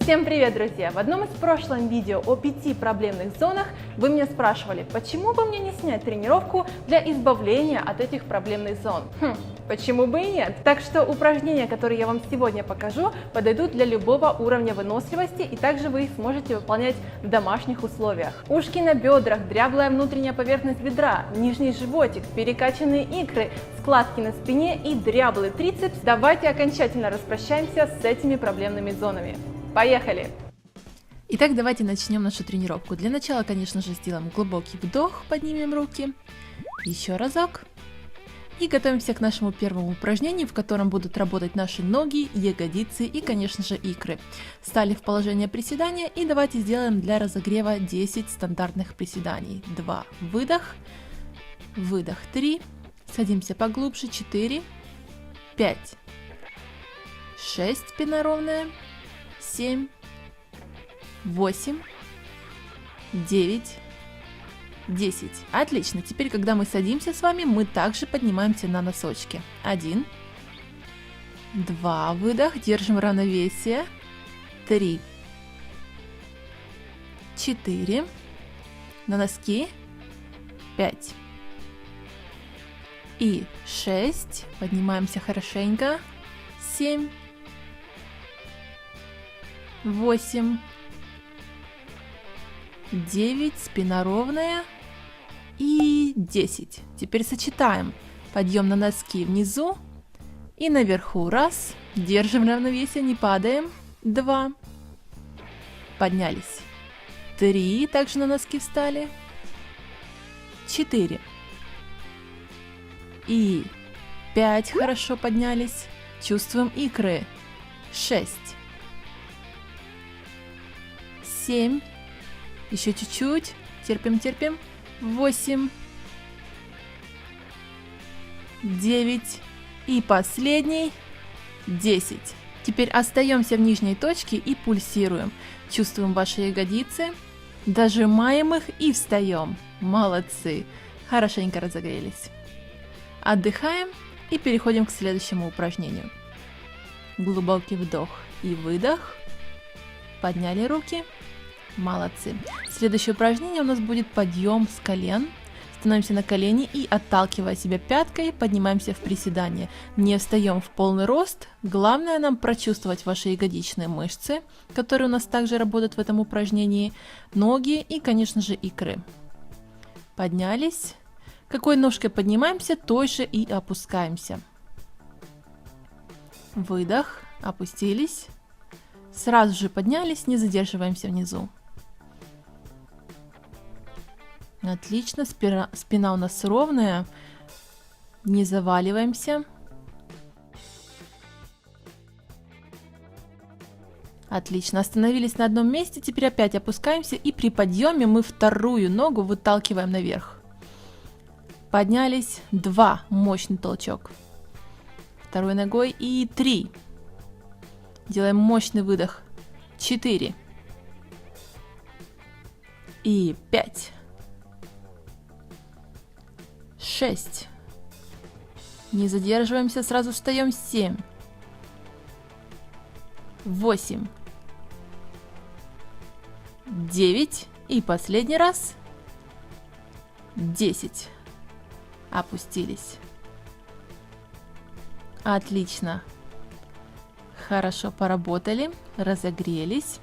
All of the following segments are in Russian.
Всем привет, друзья! В одном из прошлых видео о 5 проблемных зонах вы меня спрашивали, почему бы мне не снять тренировку для избавления от этих проблемных зон. Почему бы и нет? Так что упражнения, которые я вам сегодня покажу, подойдут для любого уровня выносливости, и также вы их сможете выполнять в домашних условиях. Ушки на бедрах, дряблая внутренняя поверхность бедра, нижний животик, перекачанные икры, складки на спине и дряблый трицепс. Давайте окончательно распрощаемся с этими проблемными зонами. Поехали! Итак, давайте начнем нашу тренировку. Для начала, конечно же, сделаем глубокий вдох, поднимем руки. Еще разок. И готовимся к нашему первому упражнению, в котором будут работать наши ноги, ягодицы и, конечно же, икры. Встали в положение приседания и давайте сделаем для разогрева 10 стандартных приседаний. 2. Выдох. Выдох. 3. Садимся поглубже. 4. 5. 6. Спина ровная. 7, 8, 9, 10. Отлично. Теперь, когда мы садимся с вами, мы также поднимаемся на носочки. 1, 2, выдох, держим равновесие. 3, 4, на носки. 5 и 6. Поднимаемся хорошенько. 7, 8, 9, спина ровная и 10. Теперь сочетаем подъем на носки внизу и наверху. 1, держим равновесие, не падаем. 2, поднялись. 3, также на носки встали. 4 и 5, хорошо поднялись. Чувствуем икры. 6, 7, еще чуть-чуть, терпим, 8, 9 и последний 10. Теперь остаемся в нижней точке и пульсируем. Чувствуем ваши ягодицы, дожимаем их и встаем. Молодцы, хорошенько разогрелись. Отдыхаем и переходим к следующему упражнению. Глубокий вдох и выдох. Подняли руки. Молодцы. Следующее упражнение у нас будет подъем с колен. Становимся на колени и, отталкивая себя пяткой, поднимаемся в приседание. Не встаем в полный рост. Главное нам прочувствовать ваши ягодичные мышцы, которые у нас также работают в этом упражнении, ноги и, конечно же, икры. Поднялись. Какой ножкой поднимаемся, той же и опускаемся. Выдох. Опустились. Сразу же поднялись, не задерживаемся внизу. Отлично, спина у нас ровная, не заваливаемся. Отлично, остановились на одном месте, теперь опять опускаемся и при подъеме мы вторую ногу выталкиваем наверх. Поднялись, 2, мощный толчок. Второй ногой и 3. Делаем мощный выдох. 4 и 5. 6. Не задерживаемся, сразу встаем. 7. 8. 9. И последний раз. 10. Опустились. Отлично. Хорошо поработали, разогрелись.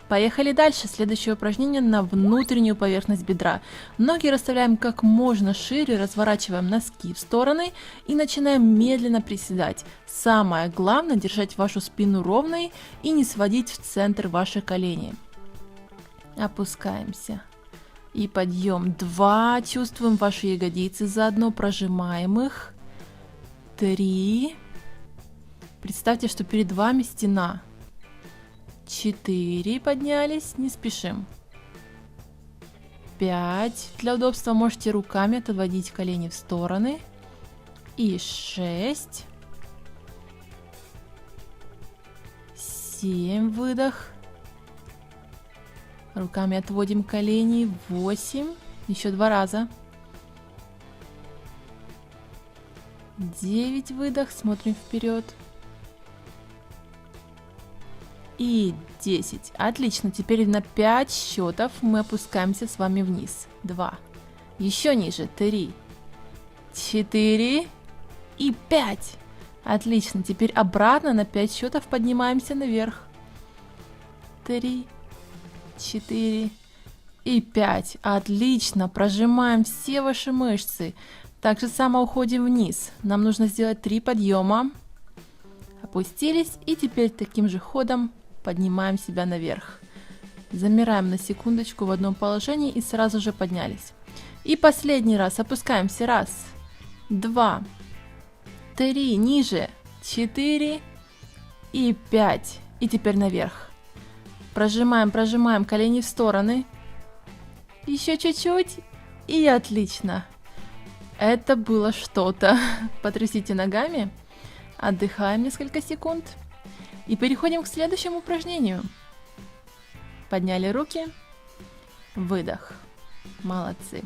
Поехали дальше. Следующее упражнение на внутреннюю поверхность бедра. Ноги расставляем как можно шире, разворачиваем носки в стороны и начинаем медленно приседать. Самое главное — держать вашу спину ровной и не сводить в центр ваши колени. Опускаемся. И подъем. 2. Чувствуем ваши ягодицы заодно, прожимаем их. 3. Представьте, что перед вами стена. 4, поднялись, не спешим. 5, для удобства можете руками отводить колени в стороны. И 6, 7, выдох. Руками отводим колени. 8, еще 2 раза. 9, выдох, смотрим вперед. и 10. Отлично, теперь на 5 счетов мы опускаемся с вами вниз. 2. Еще ниже. 3, 4 и 5. Отлично, теперь обратно на 5 счетов поднимаемся наверх. 3, 4 и 5. Отлично, прожимаем все ваши мышцы. Так же само уходим вниз. Нам нужно сделать 3 подъема. Опустились и теперь таким же ходом поднимаем себя наверх. Замираем на секундочку в одном положении и сразу же поднялись. И последний раз опускаемся. 1, 2, 3, ниже, 4 и 5. И теперь наверх. Прожимаем, прожимаем колени в стороны. Еще чуть-чуть. И отлично. Это было что-то. Потрясите ногами. Отдыхаем несколько секунд. И переходим к следующему упражнению. Подняли руки. Выдох. Молодцы.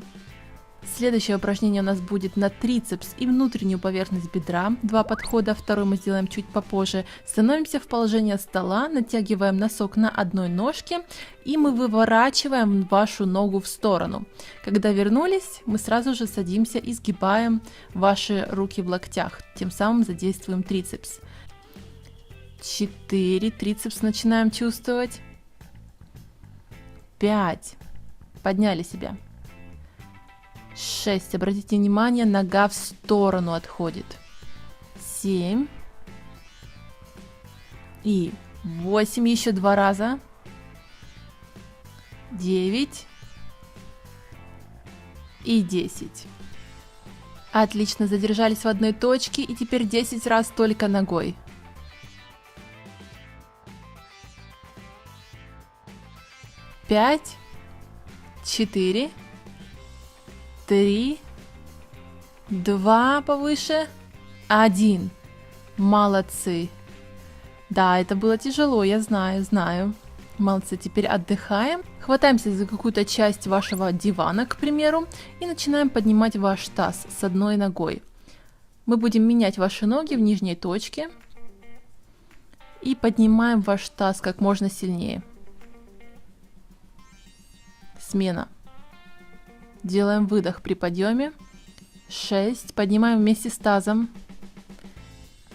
Следующее упражнение у нас будет на трицепс и внутреннюю поверхность бедра. 2 подхода, второй мы сделаем чуть попозже. Становимся в положение стола, натягиваем носок на одной ножке и мы выворачиваем вашу ногу в сторону. Когда вернулись, мы сразу же садимся и сгибаем ваши руки в локтях. Тем самым задействуем трицепс. 4. Трицепс начинаем чувствовать. 5. Подняли себя. 6. Обратите внимание, нога в сторону отходит. 7. И 8. Еще 2 раза. 9. И 10. Отлично, задержались в одной точке и теперь 10 раз только ногой. 5, 4, 3, 2, повыше, 1. Молодцы. Да, это было тяжело, я знаю. Молодцы, теперь отдыхаем. Хватаемся за какую-то часть вашего дивана, к примеру, и начинаем поднимать ваш таз с одной ногой. Мы будем менять ваши ноги в нижней точке и поднимаем ваш таз как можно сильнее. Смена. Делаем выдох при подъеме. 6. Поднимаем вместе с тазом.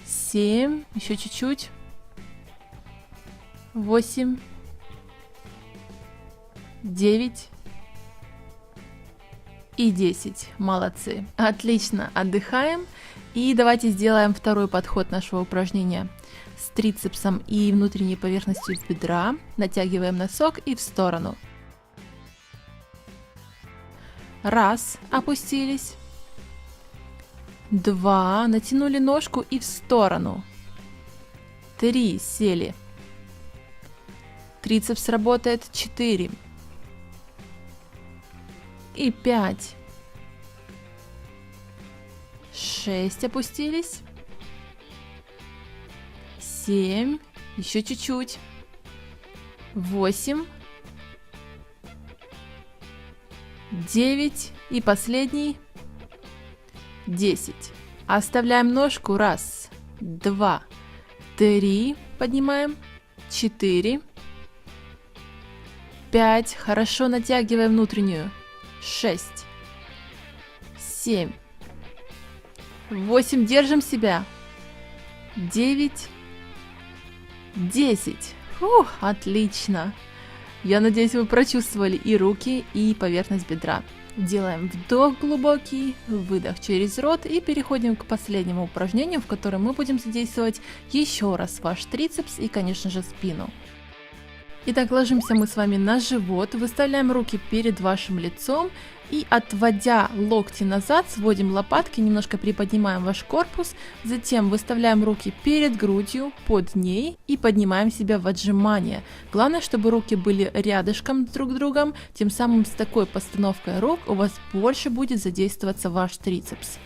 7. Еще чуть-чуть. 8. 9. И 10. Молодцы. Отлично. Отдыхаем. И давайте сделаем второй подход нашего упражнения. С трицепсом и внутренней поверхностью бедра. Натягиваем носок и в сторону. 1. Опустились. 2. Натянули ножку и в сторону. 3. Сели. Трицепс работает. 4. И 5. 6. Опустились. 7. Еще чуть-чуть. 8. 9 и последний 10. Оставляем ножку. 1, 2, 3. Поднимаем. 4. 5. Хорошо натягиваем внутреннюю. 6. 7. 8. Держим себя. 9. 10. Фух, отлично. Я надеюсь, вы прочувствовали и руки, и поверхность бедра. Делаем вдох глубокий, выдох через рот и переходим к последнему упражнению, в котором мы будем задействовать еще раз ваш трицепс и, конечно же, спину. Итак, ложимся мы с вами на живот, выставляем руки перед вашим лицом и, отводя локти назад, сводим лопатки, немножко приподнимаем ваш корпус, затем выставляем руки перед грудью, под ней и поднимаем себя в отжимание. Главное, чтобы руки были рядышком друг с другом, тем самым с такой постановкой рук у вас больше будет задействоваться ваш трицепс.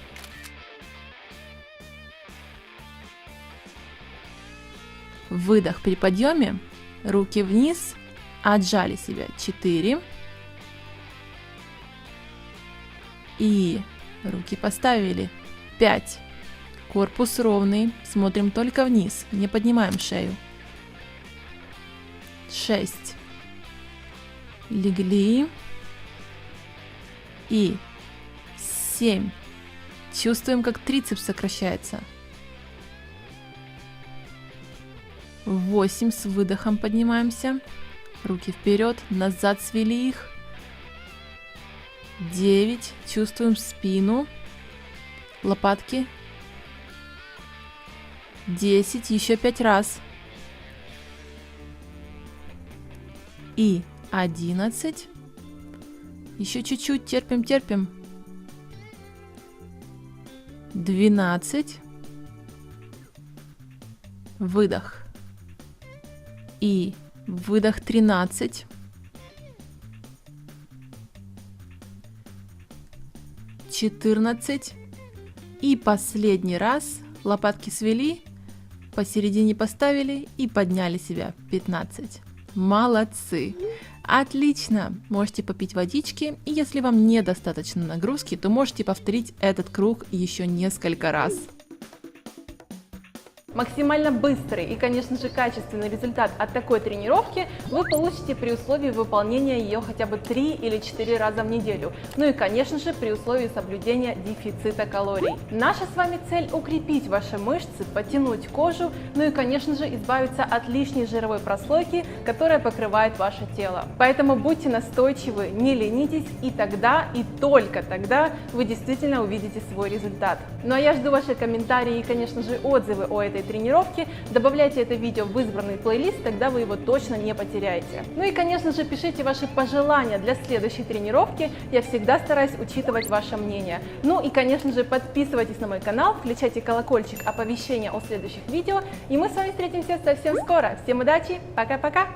Выдох при подъеме. Руки вниз, отжали себя. 4. И руки поставили. 5. Корпус ровный, смотрим только вниз, не поднимаем шею. 6. Легли. И 7. Чувствуем, как трицепс сокращается. 8. С выдохом поднимаемся. Руки вперед, назад свели их. 9. Чувствуем спину, лопатки. 10. Еще 5 раз. И 11. Еще чуть-чуть, терпим, терпим. 12. Выдох. И выдох 13. 14. И последний раз. Лопатки свели, посередине поставили и подняли себя. 15. Молодцы! Отлично! Можете попить водички, и если вам недостаточно нагрузки, то можете повторить этот круг еще несколько раз. Максимально быстрый и, конечно же, качественный результат от такой тренировки вы получите при условии выполнения ее хотя бы 3 или 4 раза в неделю. Ну и, конечно же, при условии соблюдения дефицита калорий. Наша с вами цель – укрепить ваши мышцы, подтянуть кожу, ну и, конечно же, избавиться от лишней жировой прослойки, которая покрывает ваше тело. Поэтому будьте настойчивы, не ленитесь, и тогда, и только тогда вы действительно увидите свой результат. Ну а я жду ваши комментарии и, конечно же, отзывы о этой тренировки. Добавляйте это видео в избранный плейлист, тогда вы его точно не потеряете. Ну и, конечно же, пишите ваши пожелания для следующей тренировки. Я всегда стараюсь учитывать ваше мнение. Ну и, конечно же, подписывайтесь на мой канал, включайте колокольчик оповещения о следующих видео. И мы с вами встретимся совсем скоро. Всем удачи, пока-пока!